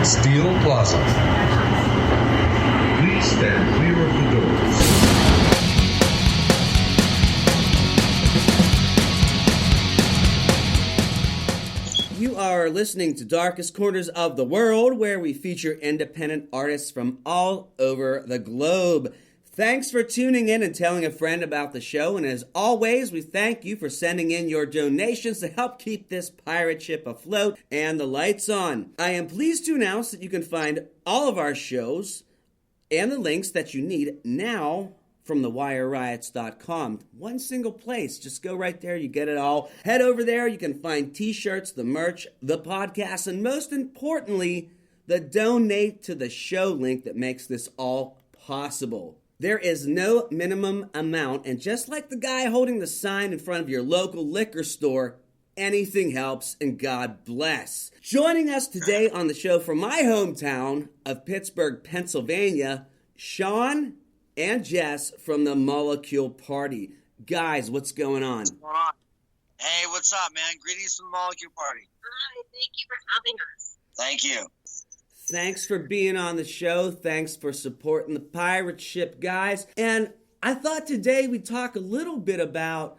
Steel Plaza. Please stand clear of the doors. You are listening to Darkest Corners of the World, where we feature independent artists from all over the globe. Thanks for tuning in and telling a friend about the show. And as always, we thank you for sending in your donations to help keep this pirate ship afloat and the lights on. I am pleased to announce that you can find all of our shows and the links that you need now from thewireriots.com. One single place. Just go right there. You get it all. Head over there. You can find t-shirts, the merch, the podcast, and most importantly, the donate to the show link that makes this all possible. There is no minimum amount, and just like the guy holding the sign in front of your local liquor store, anything helps, and God bless. Joining us today on the show from my hometown of Pittsburgh, Pennsylvania, Sean and Jess from the Molecule Party. Guys, what's going on? What's going on? Hey, what's up, man? Greetings from the Molecule Party. Hi, thank you for having us. Thank you. Thanks for being on the show. Thanks for supporting the pirate ship, guys. And I thought today we'd talk a little bit about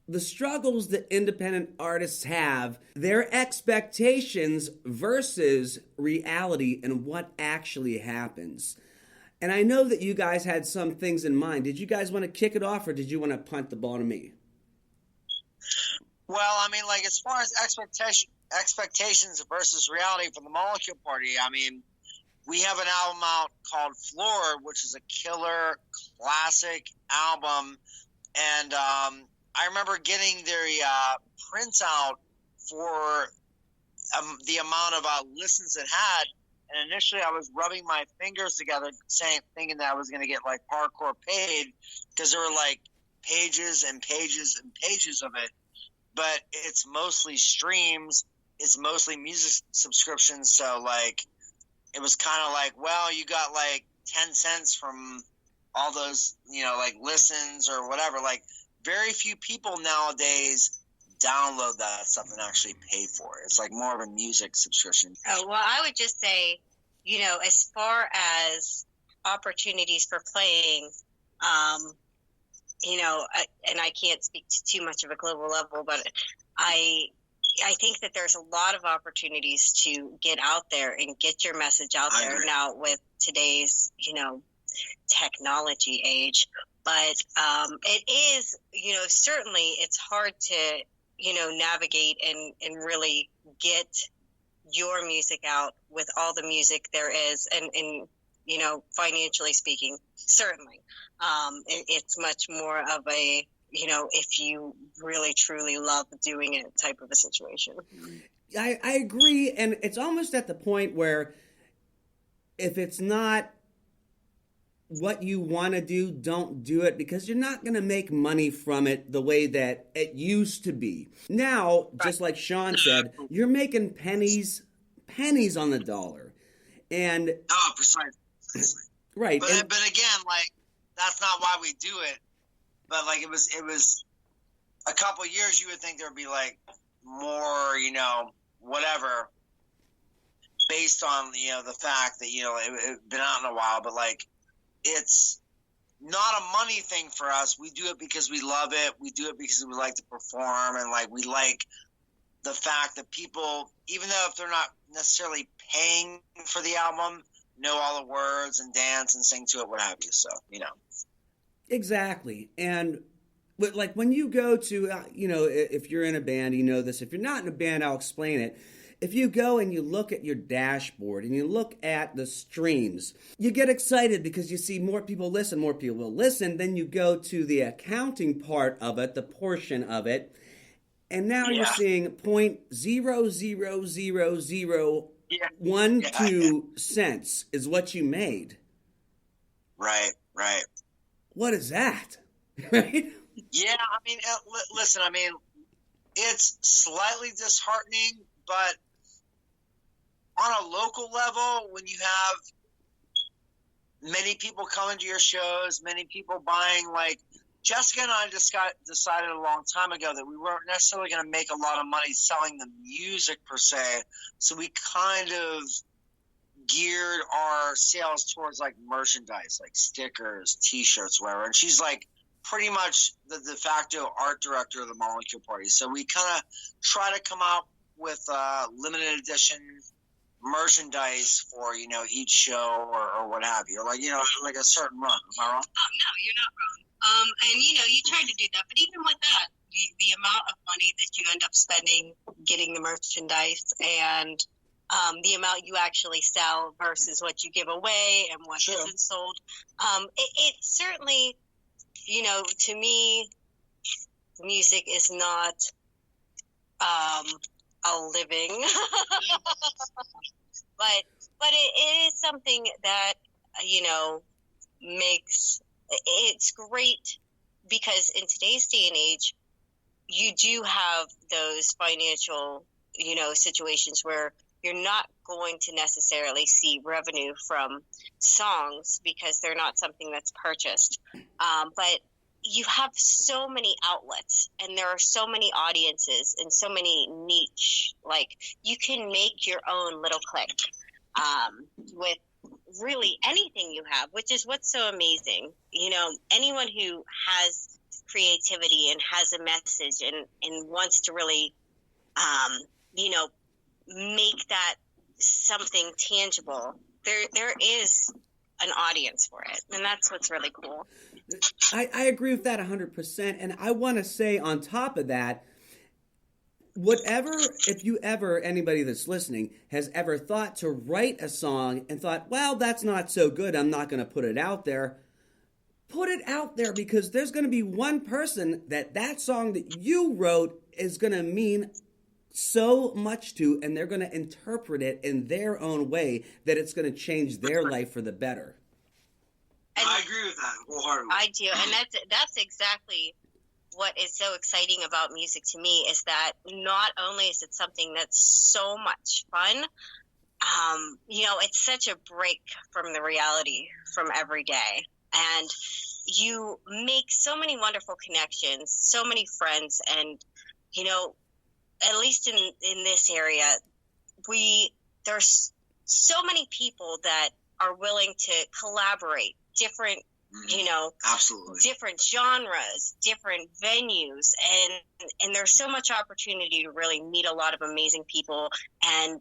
the struggles that independent artists have, their expectations versus reality and what actually happens. And I know that you guys had some things in mind. Did you guys want to kick it off, or did you want to punt the ball to me? Well, I mean, like, as far as expectations versus reality for the Molecule Party, I mean, we have an album out called Floor, which is a killer classic album. And I remember getting their prints out for the amount of listens it had. And initially I was rubbing my fingers together thinking that I was going to get, like, hardcore paid, because there were, like, pages and pages and pages of it. But it's mostly streams. It's mostly music subscriptions. So, like, it was kind of like, well, you got, like, 10 cents from all those, you know, like, listens or whatever. Like, very few people nowadays download that stuff and actually pay for it. It's like more of a music subscription. Oh, well, I would just say, you know, as far as opportunities for playing, you know, and I can't speak to too much of a global level, but I think that there's a lot of opportunities to get out there and get your message out there now with today's, you know, technology age. But it is, you know, certainly it's hard to, you know, navigate and really get your music out with all the music there is. And you know, financially speaking, certainly. It's much more of a, you know, if you really truly love doing it type of a situation. I agree. And it's almost at the point where if it's not what you want to do, don't do it, because you're not going to make money from it the way that it used to be. Now, just like Sean said, you're making pennies on the dollar. And Precisely. Right. But again, like, that's not why we do it. But, like, it was a couple of years, you would think there would be, like, more, you know, whatever, based on, you know, the fact that, you know, it been out in a while. But, like, it's not a money thing for us. We do it because we love it. We do it because we like to perform, and, like, we like the fact that people, even though if they're not necessarily paying for the album, know all the words and dance and sing to it, what have you. So, you know. Exactly. And but like when you go to, you know, if you're in a band, you know this. If you're not in a band, I'll explain it. If you go and you look at your dashboard and you look at the streams, you get excited because you see more people listen, more people will listen. Then you go to the accounting part of it, the portion of it, and now you're seeing 0.00012 cents is what you made. Right. What is that? Right? Yeah, I mean, listen, I mean, it's slightly disheartening, but on a local level, when you have many people coming to your shows, many people buying, like, Jessica and I just decided a long time ago that we weren't necessarily going to make a lot of money selling the music per se. So we kind of geared our sales towards like merchandise, like stickers, T-shirts, whatever. And she's like pretty much the de facto art director of the Molecule Party. So we kind of try to come out with limited edition merchandise for, you know, each show or what have you, or like, you know, like a certain run. Am I wrong? Oh no, you're not wrong. And you know, you try to do that, but even with that, the amount of money that you end up spending getting the merchandise and the amount you actually sell versus what you give away and what isn't sold, it certainly, you know, to me, music is not a living, but it is something that, you know, it's great because in today's day and age, you do have those financial, you know, situations where you're not going to necessarily see revenue from songs because they're not something that's purchased. But you have so many outlets and there are so many audiences and so many niche, like you can make your own little clique with really anything you have, which is what's so amazing. You know, anyone who has creativity and has a message and wants to really, you know, make that something tangible, there is an audience for it, and that's what's really cool. I agree with that 100%, and I want to say on top of that, if you ever, anybody that's listening, has ever thought to write a song and thought, well, that's not so good, I'm not going to put it out there, put it out there, because there's going to be one person that song that you wrote is going to mean so much to, and they're going to interpret it in their own way that it's going to change their life for the better. And I agree with that wholeheartedly. I do, and that's exactly what is so exciting about music to me, is that not only is it something that's so much fun, you know, it's such a break from the reality from every day, and you make so many wonderful connections, so many friends, and you know, at least in this area, there's so many people that are willing to collaborate, different, you know, absolutely, different genres, different venues, and there's so much opportunity to really meet a lot of amazing people, and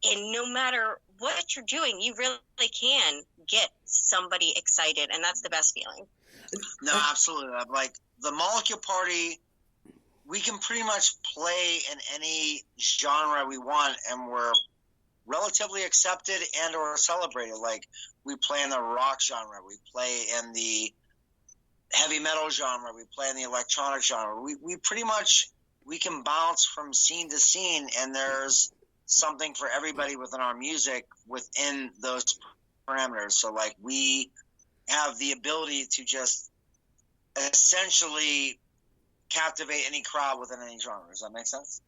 no matter what you're doing, you really can get somebody excited, and that's the best feeling. No, absolutely. Like the Molecule Party, we can pretty much play in any genre we want, and we're relatively accepted and or celebrated. Like we play in the rock genre, we play in the heavy metal genre, we play in the electronic genre. We pretty much, we can bounce from scene to scene, and there's something for everybody within our music within those parameters. So like we have the ability to just essentially captivate any crowd within any genre. Does that make sense?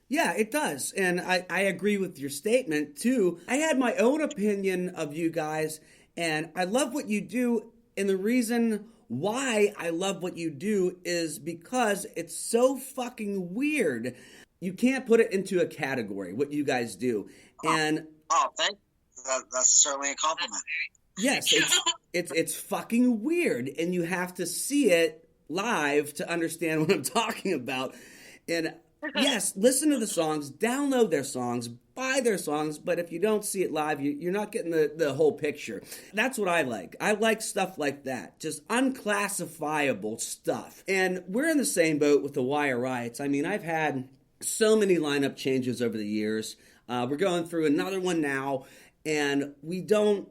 Yeah, it does. And I agree with your statement, too. I had my own opinion of you guys, and I love what you do. And the reason why I love what you do is because it's so fucking weird. You can't put it into a category, what you guys do. And thank you. That's certainly a compliment. Yes, it's fucking weird, and you have to see it live to understand what I'm talking about. And yes, listen to the songs, download their songs, buy their songs, but if you don't see it live, you're not getting the whole picture. That's what I like. I like stuff like that, just unclassifiable stuff. And we're in the same boat with the Wire Riots. I mean, I've had so many lineup changes over the years. We're going through another one now, and we don't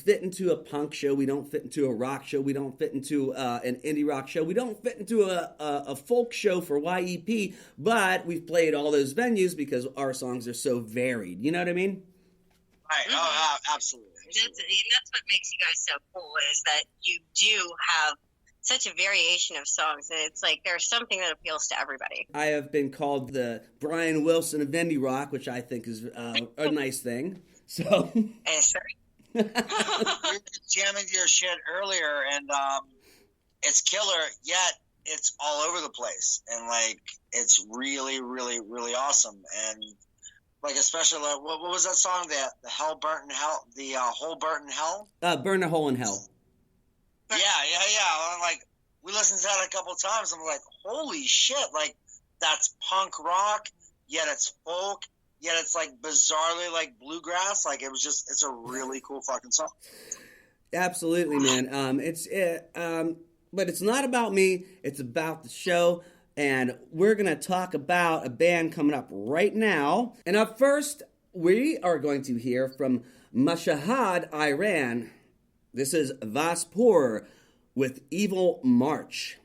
fit into a punk show, we don't fit into a rock show, we don't fit into an indie rock show, we don't fit into a folk show for YEP, but we've played all those venues because our songs are so varied. You know what I mean? Right. Mm-hmm. Oh, absolutely. That's what makes you guys so cool, is that you do have such a variation of songs, and it's like there's something that appeals to everybody. I have been called the Brian Wilson of indie rock, which I think is a nice thing. So. Sure. We were jamming your shit earlier, and it's killer, yet it's all over the place, and like it's really, really, really awesome. And Like especially like what was that song? The hell burnt in hell, the hole burnt in hell. Burn a hole in hell. Yeah. I'm like, we listened to that a couple of times. I'm like, holy shit! Like that's punk rock, yet it's folk, yet it's like bizarrely like bluegrass. Like it's a really cool fucking song. Absolutely, man. But it's not about me. It's about the show. And we're going to talk about a band coming up right now. And up first, we are going to hear from Mashhad, Iran. This is Vaspooher with Evil March.